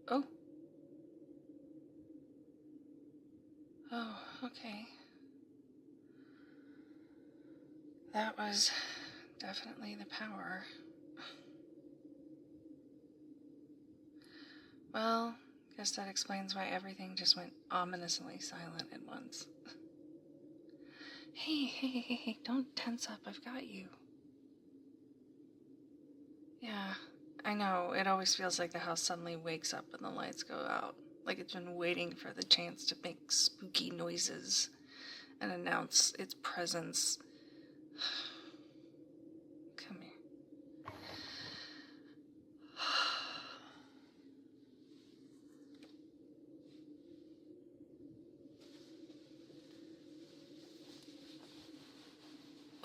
Oh. Oh, okay. That was definitely the power. Well, guess that explains why everything just went ominously silent at once. Hey, don't tense up, I've got you. Yeah, I know, it always feels like the house suddenly wakes up when the lights go out. Like it's been waiting for the chance to make spooky noises and announce its presence. Come here.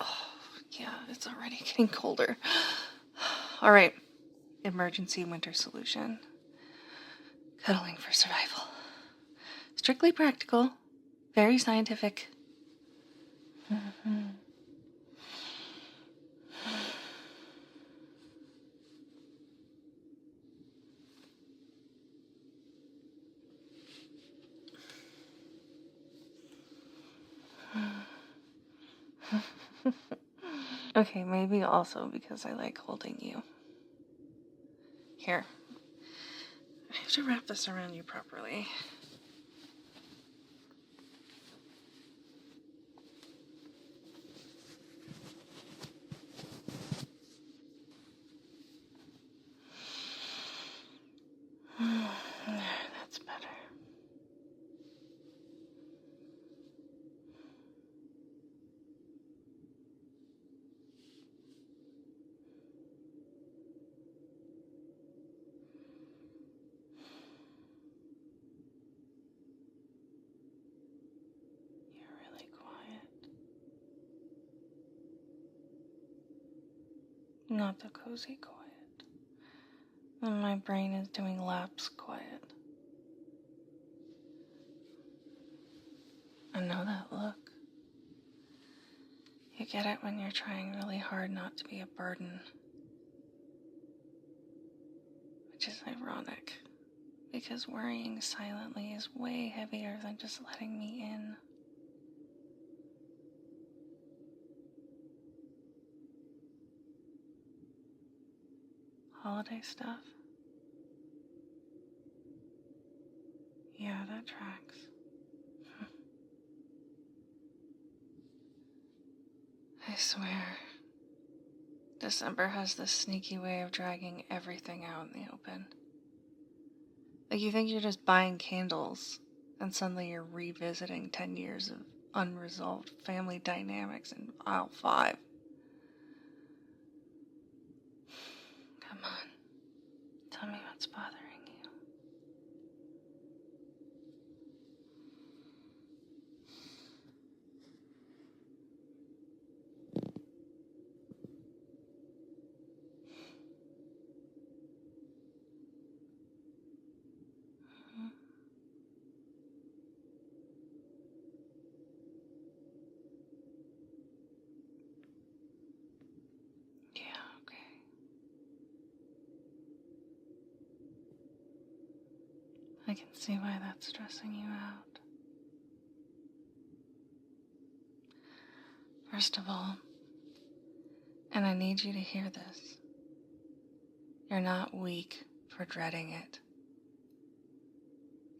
Oh, yeah, it's already getting colder. All right, emergency winter solution. Cuddling for survival. Strictly practical, very scientific. Okay, maybe also because I like holding you. Here. I have to wrap this around you properly. There, that's better. You're really quiet. Not the cozy quiet. When my brain is doing laps quiet. I know that look. You get it when you're trying really hard not to be a burden. Which is ironic, because worrying silently is way heavier than just letting me in. Holiday stuff? Yeah, that tracks. I swear, December has this sneaky way of dragging everything out in the open. Like you think you're just buying candles, and suddenly you're revisiting 10 years of unresolved family dynamics in aisle 5. Come on, tell me what's bothering you. Yeah, okay. I can see why that's stressing you out. First of all, and I need you to hear this, you're not weak for dreading it.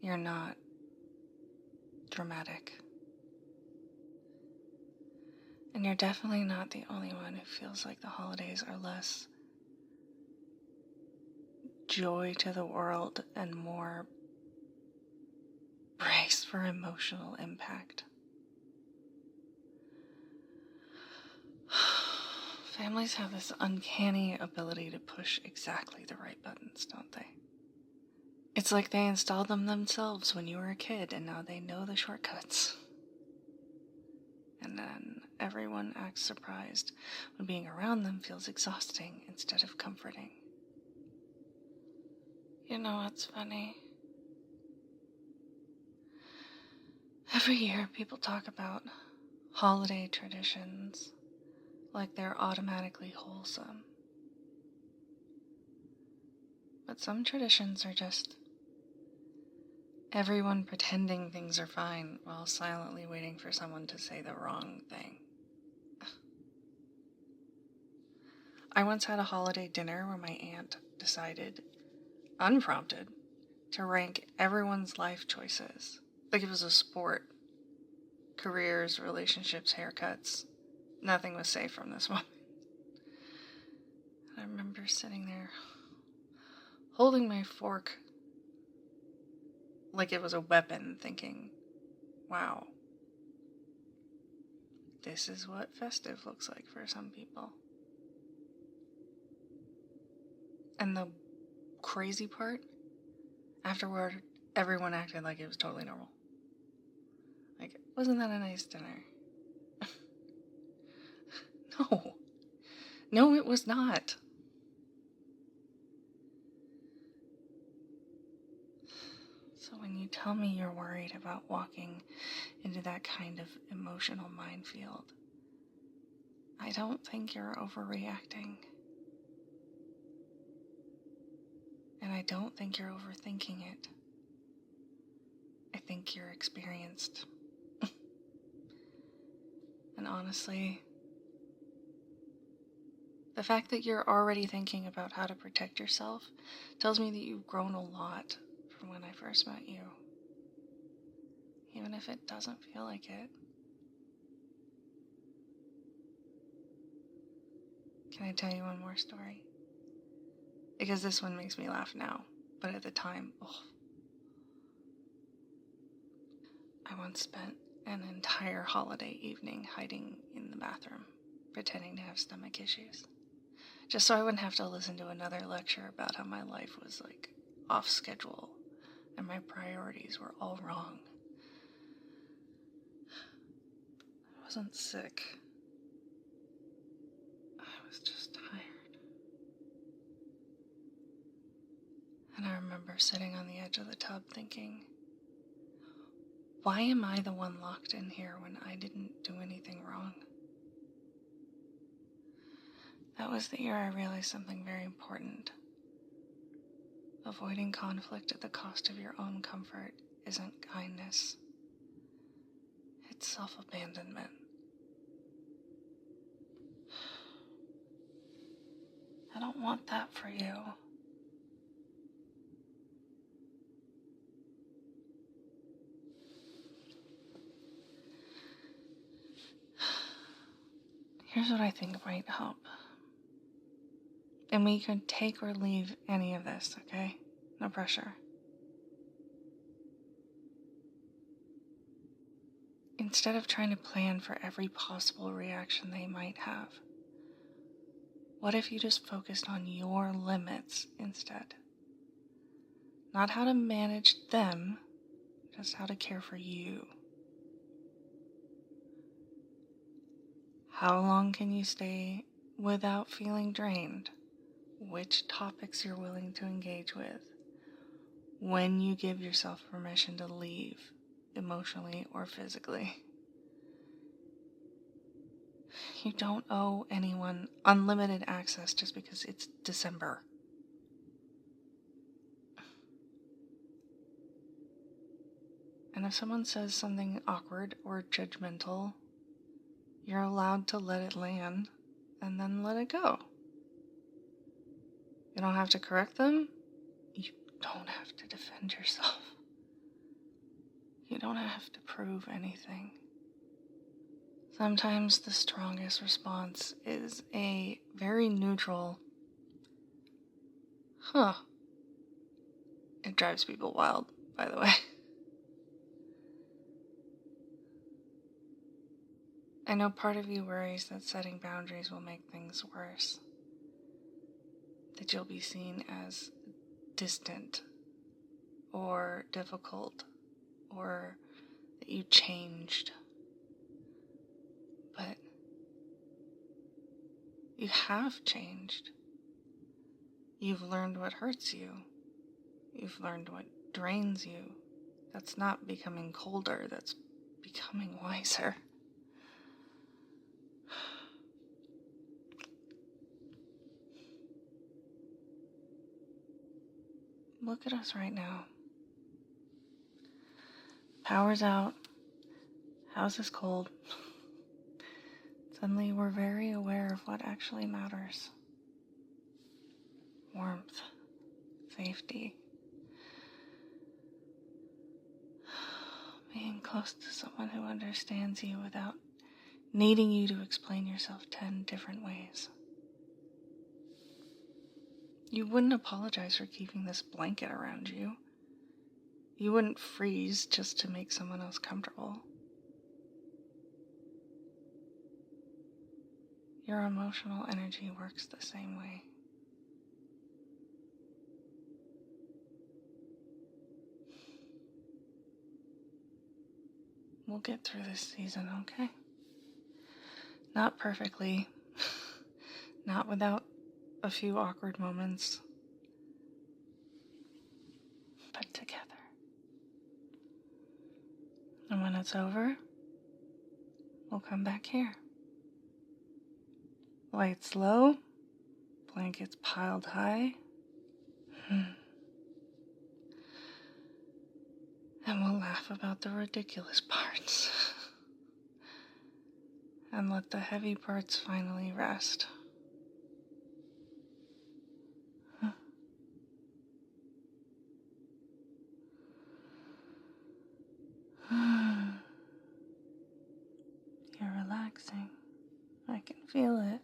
You're not dramatic. And you're definitely not the only one who feels like the holidays are less joy to the world and more brace for emotional impact. Families have this uncanny ability to push exactly the right buttons, don't they? It's like they installed them themselves when you were a kid and now they know the shortcuts. And then everyone acts surprised when being around them feels exhausting instead of comforting. You know what's funny? Every year people talk about holiday traditions like they're automatically wholesome. But some traditions are just Everyone pretending things are fine while silently waiting for someone to say the wrong thing. I once had a holiday dinner where my aunt decided, unprompted, to rank everyone's life choices. Like it was a sport. Careers, relationships, haircuts. Nothing was safe from this woman. And I remember sitting there, holding my fork like it was a weapon, thinking, wow, this is what festive looks like for some people. And the crazy part, afterward, everyone acted like it was totally normal. Like, wasn't that a nice dinner? No. No, it was not. So when you tell me you're worried about walking into that kind of emotional minefield, I don't think you're overreacting. And I don't think you're overthinking it. I think you're experienced. And honestly, the fact that you're already thinking about how to protect yourself tells me that you've grown a lot from when I first met you. Even if it doesn't feel like it. Can I tell you one more story? Because this one makes me laugh now, but at the time, I once spent an entire holiday evening hiding in the bathroom, pretending to have stomach issues. Just so I wouldn't have to listen to another lecture about how my life was, like, off schedule and my priorities were all wrong. I wasn't sick. I was just tired. And I remember sitting on the edge of the tub thinking, why am I the one locked in here when I didn't do anything wrong? That was the year I realized something very important. Avoiding conflict at the cost of your own comfort isn't kindness. It's self-abandonment. I don't want that for you. Here's what I think might help. And we can take or leave any of this, okay? No pressure. Instead of trying to plan for every possible reaction they might have, what if you just focused on your limits instead? Not how to manage them, just how to care for you. How long can you stay without feeling drained? Which topics you're willing to engage with? When you give yourself permission to leave, emotionally or physically. You don't owe anyone unlimited access just because it's December. And if someone says something awkward or judgmental, you're allowed to let it land and then let it go. You don't have to correct them. You don't have to defend yourself. You don't have to prove anything. Sometimes the strongest response is a very neutral, huh. It drives people wild, by the way. I know part of you worries that setting boundaries will make things worse. That you'll be seen as distant or difficult or that you changed. But you have changed. You've learned what hurts you. You've learned what drains you. That's not becoming colder, that's becoming wiser. Look at us right now. Power's out. House is cold. Suddenly we're very aware of what actually matters. Warmth. Safety. Being close to someone who understands you without needing you to explain yourself 10 different ways. You wouldn't apologize for keeping this blanket around you. You wouldn't freeze just to make someone else comfortable. Your emotional energy works the same way. We'll get through this season, okay? Not perfectly. Not without a few awkward moments. But together. And when it's over, we'll come back here. Lights low, blankets piled high. And we'll laugh about the ridiculous parts. And let the heavy parts finally rest. You're relaxing. I can feel it.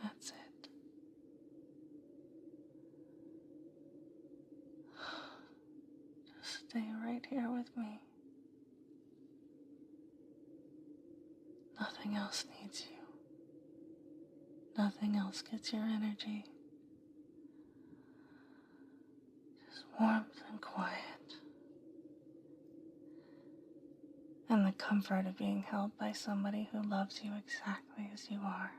That's it. Just stay right here with me. Nothing else needs you. Nothing else gets your energy. Just warmth and quiet. And the comfort of being held by somebody who loves you exactly as you are.